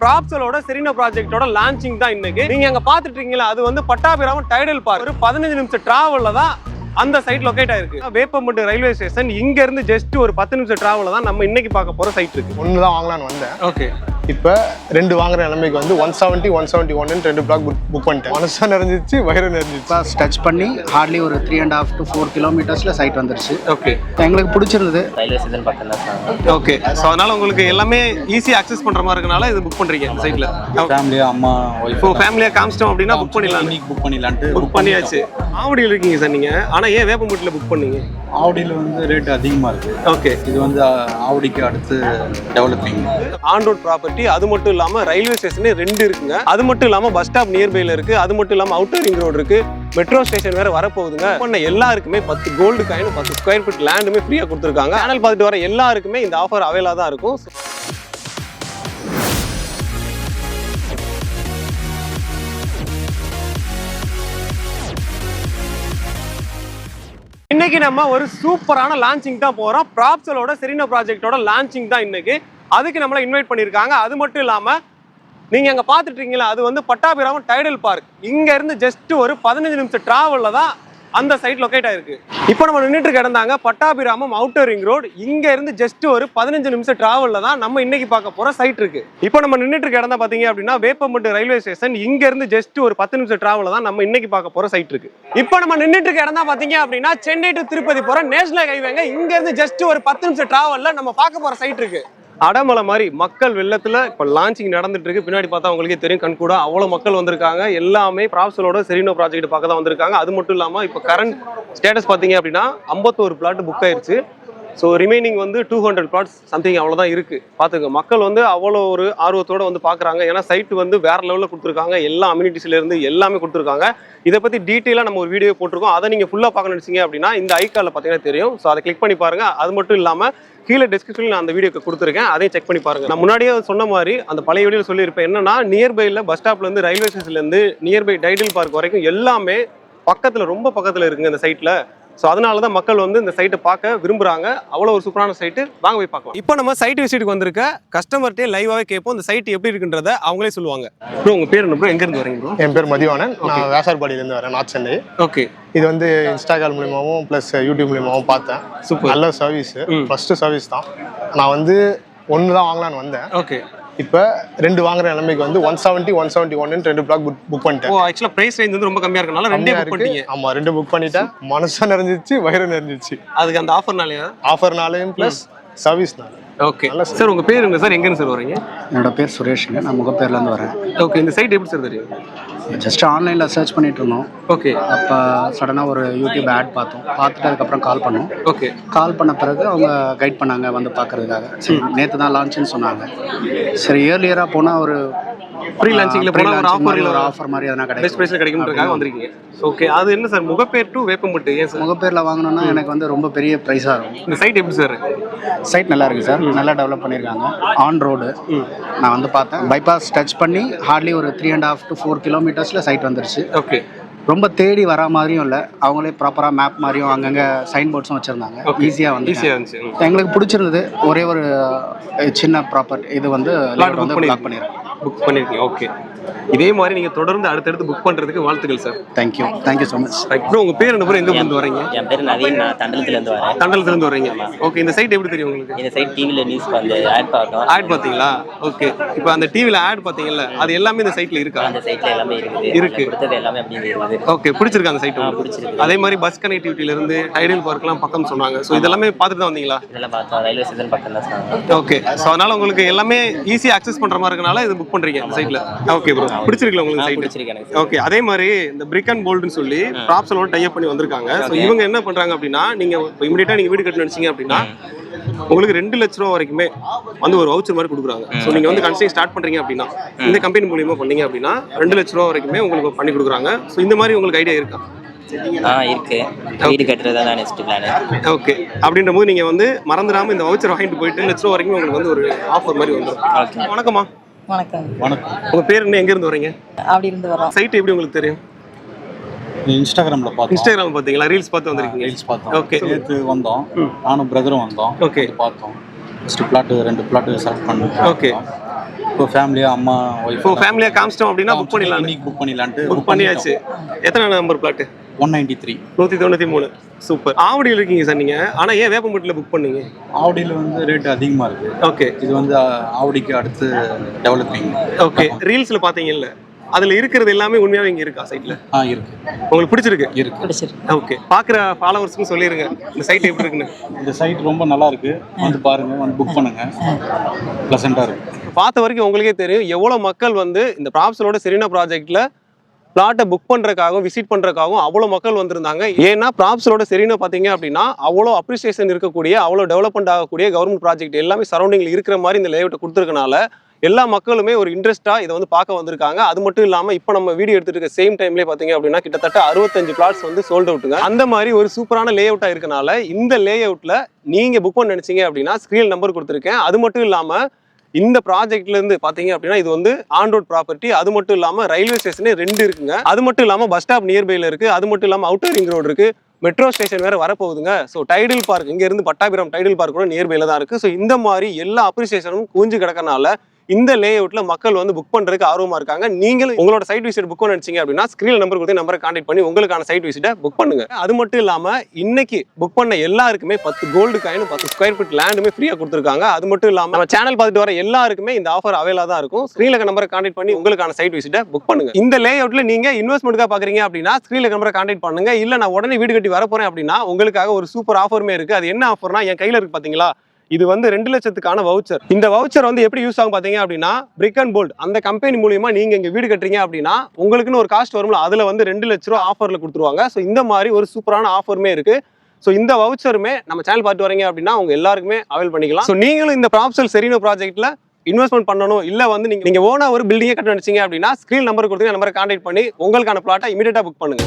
ப்ராப்ஸலோட Serena ப்ராஜெக்ட்டோட launching தான் இன்னைக்கு. நீங்க அங்க பாத்துட்டு இருக்கீங்களா, அது வந்து பட்டாபிராமம் டைடல் பார்க். ஒரு 15 நிமிஷம் டிராவல்ல தான் அந்த சைட் லொகேட் ஆயிருக்கு. வேப்பம்பட்டு ரயில்வே ஸ்டேஷன் இங்க இருந்து ஜஸ்ட் ஒரு 10 நிமிஷம் டிராவல்ல தான் நம்ம இன்னைக்கு பார்க்க போற சைட் இருக்கு. ஒன்னு தான் வாங்கலாம்னு வந்தேன். ஓகே. இப்போ ரெண்டு வாங்குற நிலைமைக்கு வந்து 170 171 ரெண்டு பிளாக் புக் பண்ணிட்டேன். மனசா நிறைஞ்சிச்சு, வயிறு நிறைஞ்சிச்சு. டச் பண்ணி ஹார்ட்லி ஒரு 3.5 to 4 கிலோமீட்டர்ஸ்ல சைட் வந்துருச்சு. ஓகே. எங்களுக்கு பிடிச்சிருந்தது. ரயில்வே ஸ்டேஷன் பக்கம் தான் சார். ஓகே. ஸோ அதனால உங்களுக்கு எல்லாமே ஈஸியாக அக்சஸ் பண்ற மாதிரி இருக்கனால இது புக் பண்றீங்க இந்த சைட்ல. ஃபேமிலியா அம்மா ஒய்ஃப் இப்போ ஃபேமிலியா காமிச்சிட்டோம் அப்படின்னா புக் பண்ணிடலாம். இன்னைக்கு புக் பண்ணிடலான்ட்டு புக் பண்ணியாச்சு. ஆவடியில் இருக்கீங்க சார் நீங்க, ஆனா ஏன் வேப்பம்பட்டில் புக் பண்ணீங்க? ஆவடியில் வந்து ரேட் அதிகமாக இருக்கு. ஓகே. இது வந்து ஆவடிக்கு அடுத்து டெவலப்பிங் ஆன் ரோட் ப்ராப்பர்ட்டி. அது மட்டும் இல்லாம ரயில்வே ஸ்டேஷனே 2 இருக்குங்க. அது மட்டும் இல்லாம பஸ் ஸ்டாப் நியர்பைல இருக்கு. அது மட்டும் இல்லாம அவுட்டர் ரிங் ரோடு இருக்கு. மெட்ரோ ஸ்டேஷன் வேற வரப்போகுதுங்க. பண்ண எல்லாருக்குமே 10 கோல்டு காயின் 10 ஸ்கொயர் ஃபீட் லேண்டுமே ஃப்ரீயா கொடுத்துருக்காங்க. சேனல் பார்த்துட்டு வர எல்லாருக்குமே இந்த ஆஃபர் அவைலா தான் இருக்கும். இன்னைக்கு நம்ம ஒரு சூப்பரான லான்ச்சிங் தான் போறோம். ப்ராப்ஸலோட செரீனா ப்ராஜெக்ட்டோட லான்ச்சிங் தான் இன்னைக்கு. அதுக்கு நம்மள இன்வைட் பண்ணியிருக்காங்க. அது மட்டும் இல்லாம நீங்க அங்க பாத்துட்டு இருக்கீங்களா, அது வந்து பட்டாபிராமம் டைடல் பார்க். இங்க இருந்து ஜஸ்ட் ஒரு 15 நிமிஷம் டிராவல்ல தான் அந்த சைட் லொகேட் ஆயிருக்கு. இப்போ நம்ம நின்றுட்டு கிடந்தாங்க பட்டாபிராமம் அவுட்டர் ரிங் ரோடு. இங்க இருந்து ஜஸ்ட் ஒரு 15 நிமிஷம் டிராவல்ல தான் நம்ம இன்னைக்கு பார்க்க போற சைட் இருக்கு. இப்போ நம்ம நின்றுட்டு கிடந்தா பாத்தீங்க அப்படின்னா வேப்பம்பட்டு ரயில்வே ஸ்டேஷன் இங்க இருந்து ஜஸ்ட் ஒரு 10 நிமிஷம் டிராவல்ல தான் நம்ம இன்னைக்கு பார்க்க போற சைட் இருக்கு. இப்போ நம்ம நின்றுட்டு கிடந்தா பாத்தீங்க அப்படின்னா சென்னை டு திருப்பதி போற நேஷனல் ஹைவேங்க. இங்க இருந்து ஜஸ்ட் ஒரு 10 நிமிஷம் டிராவல்ல நம்ம பார்க்க போற சைட் இருக்கு. அடமலை மாதிரி மக்கள் வெள்ளத்துல இப்போ லான்ச்சிங் நடந்துட்டு இருக்கு. பின்னாடி பார்த்தா உங்களுக்கே தெரியும், கண்கூட அவ்வளோ மக்கள் வந்திருக்காங்க. எல்லாமே ப்ராப்ஸலோட செரீனா ப்ராஜெக்ட் பார்க்க தான் வந்திருக்காங்க. அது மட்டும் இல்லாமல் இப்போ கரண்ட் ஸ்டேட்டஸ் பார்த்தீங்க அப்படின்னா 51 பிளாட் புக் ஆயிருச்சு. ஸோ ரிமைனிங் வந்து 200 பிளாட்ஸ் சம்திங் அவ்வளோதான் இருக்குது. பார்த்துங்க, மக்கள் வந்து அவ்வளோ ஒரு ஆர்வத்தோடு வந்து பார்க்குறாங்க. ஏன்னா சைட்டு வந்து வேறு லெவலில் கொடுத்துருக்காங்க. எல்லா அம்யூனிட்டிஸ்லேருந்து எல்லாமே கொடுத்துருக்காங்க. இதை பற்றி டீட்டெயிலாக நம்ம ஒரு வீடியோ போட்டிருக்கோம். அதை நீங்கள் ஃபுல்லாக பார்க்க நினச்சிங்க அப்படின்னா இந்த ஐக்கானில் பார்த்தீங்கன்னா தெரியும். ஸோ அதை கிளிக் பண்ணி பாருங்கள். அது மட்டும் இல்லாமல் கீழே டிஸ்கிரிப்ஷனில் நான் அந்த வீடியோக்கு கொடுத்துருக்கேன், அதையும் செக் பண்ணி பாருங்கள். நான் முன்னாடியே சொன்ன மாதிரி அந்த பழைய வீடியோவில் சொல்லியிருப்பேன். என்னன்னா நியர்பையில் பஸ் ஸ்டாப்லேருந்து ரயில்வே ஸ்டேஷன்லேருந்து நியர்பை டைடல் பார்க் வரைக்கும் எல்லாமே பக்கத்தில், ரொம்ப பக்கத்தில் இருக்குங்க இந்த சைட்டில். ஸோ அதனால தான் மக்கள் வந்து இந்த சைட்டை பார்க்க விரும்புகிறாங்க. அவ்வளோ ஒரு சூப்பரான சைட்டு, வாங்க போய் பார்க்கலாம். இப்போ நம்ம சைட் விசிட்டுக்கு வந்திருக்க கஸ்டமர்கிட்டே லைவாகவே கேட்போம் இந்த சைட் எப்படி இருக்குன்றதை அவங்களே சொல்லுவாங்க. ப்ரோ உங்கள் பேர் என்ன ப்ரோ, எங்கேருந்து வரீங்க ப்ரோ? என் பேர் மதிவானன். நான் வேசார்பாடியிலேருந்து வரேன், நார்த் சென்னை. ஓகே. இது வந்து இன்ஸ்டாகிராம் மூலியமாகவும் ப்ளஸ் யூடியூப் மூலியமாகவும் பார்த்தேன். சூப்பர், நல்ல சர்வீஸ். ஃபர்ஸ்ட் சர்வீஸ் தான். நான் வந்து ஒன்று தான் வாங்கலான்னு வந்தேன். ஓகே. இப்போ ரெண்டு வாங்குற நிலைமைக்கு வந்து 170 171 ரெண்டு பிளாக் புக் பண்ணிட்டேன். ஓ, ஆக்சுவலா பிரைஸ் ரேஞ்ச் வந்து ரொம்ப கம்மியா இருக்கனால ரெண்டே புக் பண்ணிட்டீங்க. ஆமா, ரெண்டு புக் பண்ணிட்டேன். மனசா நிறைஞ்சிச்சு, வயிறு நிறைஞ்சிச்சு. அதுக்கு அந்த ஆஃபர்னாலயா? ஆஃபர்னாலையும் ப்ளஸ் சர்வீஸ்னால. ஓகே சார், உங்க பேர் என்ன சார், எங்கேருந்து சார் வரீங்க? என்னோட பேர் சுரேஷுங்க. நான் முகப்பேர்லேருந்து வரேன். ஓகே. இந்த சைட் எப்படி சார் தெரியும்? ஜஸ்ட் ஆன்லைனில் சர்ச் பண்ணிட்டு இருந்தோம். ஓகே. அப்போ சடனாக ஒரு யூடியூப் ஆட் பார்த்தோம். பார்த்துட்டு அதுக்கப்புறம் கால் பண்ணோம். ஓகே. கால் பண்ண பிறகு அவங்க கைட் பண்ணாங்க வந்து பார்க்கறதுக்காக. சரி, நேற்று தான் லான்ச்சுன்னு சொன்னாங்க. சரி, இயர்லியராக போனால் ஒரு ப்ரீ லான்ச்சிங்ல போனா ஒரு ஆஃபர் மாதிரி எதனா பெஸ்ட் பிரைஸ்ல கிடைக்கும்ன்றதுக்காக வந்திருக்கீங்க. ஓகே. அது என்ன சார், முகப்பேர் டு வேப்பம்பட்டு? ஏன் சார் முகப்பேரில் வாங்கணும்னா எனக்கு வந்து ரொம்ப பெரிய ப்ரைஸாக இருக்கும். இந்த சைட் எப்படி சார்? சைட் நல்லா இருக்குது சார், நல்லா டெவலப் பண்ணியிருக்காங்க. ஆன் ரோடு நான் வந்து பார்த்தேன். பைபாஸ் டச் பண்ணி ஹார்ட்லி ஒரு 3.5 to 4 கிலோமீட்டர்ஸில் சைட் வந்துருச்சு. ஓகே. ரொம்ப தேடி வரா மாதிரியும் இல்லை, அவங்களே ப்ராப்பராக மேப் மாதிரியும் அங்கங்கே சைன் போர்ட்ஸும் வச்சுருந்தாங்க. ஈஸியாக இருந்துச்சு. எங்களுக்கு பிடிச்சிருந்தது. ஒரே ஒரு சின்ன ப்ராப்பர்ட்டி இது வந்து பிளாக் புக் பண்ணியிருக்கீங்க. ஓகே. இதே மாதிரி நீங்க தொடர்ந்து அடுத்தடுத்து புக் பண்றதுக்கு வாழ்த்துக்கள் sir. Thank you so much. Bro உங்க பேர் என்ன ப்ரோ, எங்க இருந்து வரீங்க? என் பேர் நவீன், நான் தண்டலத்துலேருந்து வரேன். தண்டலத்துலேருந்து வரீங்க. ஓகே. இந்த சைட் எப்படி தெரியும் உங்களுக்கு? இந்த சைட் டிவியில் நியூஸ் வந்து ஆட் பார்த்தோம். ஆட் பார்த்தீங்களா? ஓகே. இப்போ அந்த டிவியில் ஆட் பார்த்தீங்கல்ல, அது எல்லாமே இந்த சைட்ல இருக்கா? அந்த சைட்ல எல்லாமே இருக்கு. கொடுத்தது எல்லாமே அப்படி இருக்குது. ஓகே. பிடிச்சிருக்கு அந்த சைட்? பிடிச்சிருக்கு. அதே மாதிரி பஸ் கனெக்டிவிட்டில இருந்து டைடல் பார்க்லாம் பக்கம் சொன்னாங்க. ஸோ இதெல்லாமே பார்த்துட்டு தான் வந்தீங்களா? இதெல்லாம் பார்த்தோம். ரயில்வே ஸ்டேஷன் பக்கம் தான் சொன்னாங்க. ஓகே. ஸோ அதனால உங்களுக்கு எல்லாமே ஈஸியாக அக்சஸ் பண்ற மாதிரி இருக்கனால இது புக் பண்றீங்க இந்த சைட்ல. ஓகே ப்ரோ, பிடிச்சிருக்கல உங்களுக்கு சைட்? ஓகே. அதே மாதிரி இந்த பிரிக் அண்ட் போல்ட்னு சொல்லி ப்ராப்ஸலோட டை அப் பண்ணி வந்திருக்காங்க. ஸோ இவங்க என்ன பண்றாங்க அப்படின்னா, நீங்க இமிடியேட்டா நீங்க வீடு கட்டணும் நினைச்சீங்க அப்படின்னா உங்களுக்கு 2 லட்ச ரூபா வரைக்குமே வந்து ஒரு வவுச்சர் மாதிரி கொடுக்குறாங்க. ஸோ நீங்க வந்து கன்ஸ்ட்ரக்ஷன் ஸ்டார்ட் பண்றீங்க அப்படின்னா, இந்த கம்பெனி மூலியமா பண்ணீங்க அப்படின்னா 2 லட்ச ரூபா வரைக்குமே உங்களுக்கு பண்ணி கொடுக்குறாங்க. ஸோ இந்த மாதிரி உங்களுக்கு ஐடியா இருக்கா? இருக்கு. வீடு கட்டுறதா தான் நெக்ஸ்ட் பிளான். ஓகே. அப்படின்ற போது நீங்க வந்து மறந்துடாம இந்த வவுச்சர் வாங்கிட்டு போயிட்டு 2 லட்ச ரூபா வரைக்கும் உங்களுக்கு வந்து ஒரு ஆஃபர் மாதிரி வந்துடும். வணக்கம்மா. வணக்கம். வணக்கம். உங்க பேர் என்ன, எங்க இருந்து வரீங்க? அப்படி இருந்து வரோம். சைட் எப்படி உங்களுக்கு தெரியும்? இன்ஸ்டாகிராம்ல பார்த்தோம். இன்ஸ்டாகிராம் பாத்தீங்களா? ரீல்ஸ் பார்த்து வந்திருக்கீங்க? ரீல்ஸ் பார்த்தோம். ஓகே. நேற்று வந்தோம், நானும் பிரதரும் வந்தோம். ஓகே. பார்த்தோம். ஃபஸ்ட்டு பிளாட்டு 2 பிளாட்டு செலக்ட் பண்ணி ஓகே. இப்போ ஃபேமிலியாக அம்மா ஒய்ஃப் இப்போ ஃபேமிலியாக காமிச்சிட்டோம் அப்படின்னா புக் பண்ணிடலாம். இன்னைக்கு புக் பண்ணிடலான்ட்டு புக் பண்ணியாச்சு. எத்தனை நம்பர் பிளாட்டு? 193. 193. சூப்பர். ஆவடியில் இருக்கீங்க சார் நீங்கள், ஆனால் ஏன் வேப்பம்பட்டியில் புக் பண்ணீங்க? ஆவடியில் வந்து ரேட் அதிகமாக இருக்குது. ஓகே. இது வந்து ஆவடிக்கு அடுத்து டெவலப்பிங். ஓகே. ரீல்ஸில் பார்த்தீங்கல்ல, அதில் இருக்கிறது எல்லாமே உண்மையாகவே இங்கே இருக்கா சைட்டில்? இருக்கு. உங்களுக்கு பிடிச்சிருக்கு? இருக்கு. ஓகே. பார்க்குற ஃபாலோவர்ஸ்க்கும் சொல்லிடுங்க இந்த சைட் எப்படி இருக்குன்னு. இந்த சைட் ரொம்ப நல்லா இருக்கு, வந்து பாருங்க, வந்து புக் பண்ணுங்க, ப்ளசண்டாக இருக்கு. பார்த்த வரைக்கும் உங்களுக்கே தெரியும் எவ்வளோ மக்கள் வந்து இந்த ப்ராப்ஸலோட செரீனா ப்ராஜெக்ட்டில் பிளாட்டை புக் பண்ணுறதுக்காகவும் விசிட் பண்ணுறதுக்காகவும் அவ்வளோ மக்கள் வந்திருந்தாங்க. ஏன்னா ப்ராப்ஸலோட செரீனா பார்த்தீங்க அப்படின்னா அவ்வளோ அப்ரிசியேஷன் இருக்கக்கூடிய, அவ்வளோ டெவலப்மெண்ட் ஆகக்கூடிய கவர்மெண்ட் ப்ராஜெக்ட் எல்லாமே சரௌண்டிங்கில் இருக்கிற மாதிரி இந்த லேஅவுட்டை கொடுத்துருக்கனால எல்லா மக்களுமே ஒரு இன்ட்ரெஸ்ட்டாக இதை வந்து பார்க்க வந்திருக்காங்க. அது மட்டும் இல்லாமல் இப்போ நம்ம வீடியோ எடுத்துட்டு இருக்க சேம் டைம்லேயே பார்த்தீங்க அப்படின்னா கிட்டத்தட்ட 65 பிளாட்ஸ் வந்து சோல்ட் அவுட்டுங்க. அந்த மாதிரி ஒரு சூப்பரான லேஅவுட்டாக இருக்கனால இந்த லேஅவுட்டில் நீங்கள் புக் பண்ண நினச்சிங்க அப்படின்னா ஸ்க்ரீன் நம்பர் கொடுத்துருக்கேன். அது மட்டும் இல்லாமல் இந்த ப்ராஜெக்ட்லேருந்து பார்த்தீங்க அப்படின்னா இது வந்து ஆன் ரோட் ப்ராப்பர்ட்டி. அது மட்டும் இல்லாமல் ரயில்வே ஸ்டேஷனே 2 இருக்குங்க. அது மட்டும் இல்லாமல் பஸ் ஸ்டாப் நியர்பையில் இருக்குது. அது மட்டும் இல்லாமல் அவுட்டர் ரிங் ரோடு இருக்குது. மெட்ரோ ஸ்டேஷன் வேறு வரப்போகுதுங்க. ஸோ டைடல் பார்க் இங்கேருந்து பட்டாபிராம் டைடல் பார்க் கூட நியர்பையில் தான் இருக்குது. ஸோ இந்த மாதிரி எல்லா அப்ரிசியேஷனும் குஞ்சு கிடக்கனால இந்த லேஅவுட்ல மக்கள் வந்து புக் பண்றதுக்கு ஆர்வமா இருக்காங்க. நீங்களும் உங்களோட சைட் விசிட் புக் பண்ண நினைச்சீங்க அப்படின்னா ஸ்கிரீன் நம்பர் கொடுத்து நம்பரை கான்டாக்ட் பண்ணி உங்களுக்கான சைட் விசிட்டை புக் பண்ணுங்க. அது மட்டும் இல்லாம இன்னைக்கு புக் பண்ண எல்லாருக்குமே 10 கோல்டு காயின் 10 ஸ்கொயர் ஃபீட் லேண்டுமே ஃப்ரீயா கொடுத்துருக்காங்க. அது மட்டும் இல்லாம நம்ம சேனல் பார்த்துட்டு வர எல்லாருக்குமே இந்த ஆஃபர் அவைலா தான் இருக்கும். ஸ்கிரீன்ல நம்பரை கான்டாக்ட் பண்ணி உங்களுக்கான சைட் விசிட்டை புக் பண்ணுங்க. இந்த லேஅவுட்ல நீங்க இன்வெஸ்ட்மெண்ட்காக பாக்குறீங்க அப்படின்னா ஸ்கிரீன்ல நம்பரை கான்டாக்ட் பண்ணுங்க. இல்ல நான் உடனே வீடு கட்டி வர போறேன் அப்படின்னா உங்களுக்காக ஒரு சூப்பர் ஆஃபருமே இருக்கு. அது என்ன ஆஃபர்னா என் கையில இருக்கு பாத்தீங்களா, இது வந்து 2 லட்சத்துக்கான வவுச்சர். இந்த வவுச்சர் வந்து எப்படி யூஸ் ஆகும் பாத்தீங்க அப்படின்னா பிரிக் அண்ட் போல்ட் அந்த கம்பெனி மூலியமா நீங்க இங்க வீடு கட்டுறீங்க அப்படின்னா உங்களுக்குன்னு ஒரு காஸ்ட் வரும்ல, அதுல வந்து 2 லட்ச ரூபா ஆஃபர்ல கொடுத்துருவாங்க. ஸோ இந்த மாதிரி ஒரு சூப்பரான ஆஃபருமே இருக்கு. ஸோ இந்த வவுச்சருமே நம்ம சேனல் பார்த்து வரீங்க அப்படின்னா உங்க எல்லாருக்குமே அவைல் பண்ணிக்கலாம். ஸோ நீங்களும் இந்த ப்ராப்ஸல் செரீனா ப்ராஜெக்ட்ல இன்வெஸ்ட்மெண்ட் பண்ணணும், இல்ல வந்து நீங்க ஓனா ஒரு பில்டிங்கே கட்ட நினைச்சீங்க அப்படின்னா ஸ்கிரீன் நம்பர் கொடுத்து நம்பரை கான்டாக்ட் பண்ணி உங்களுக்கான பிளாட்டை இமீடியட்டா புக் பண்ணுங்க.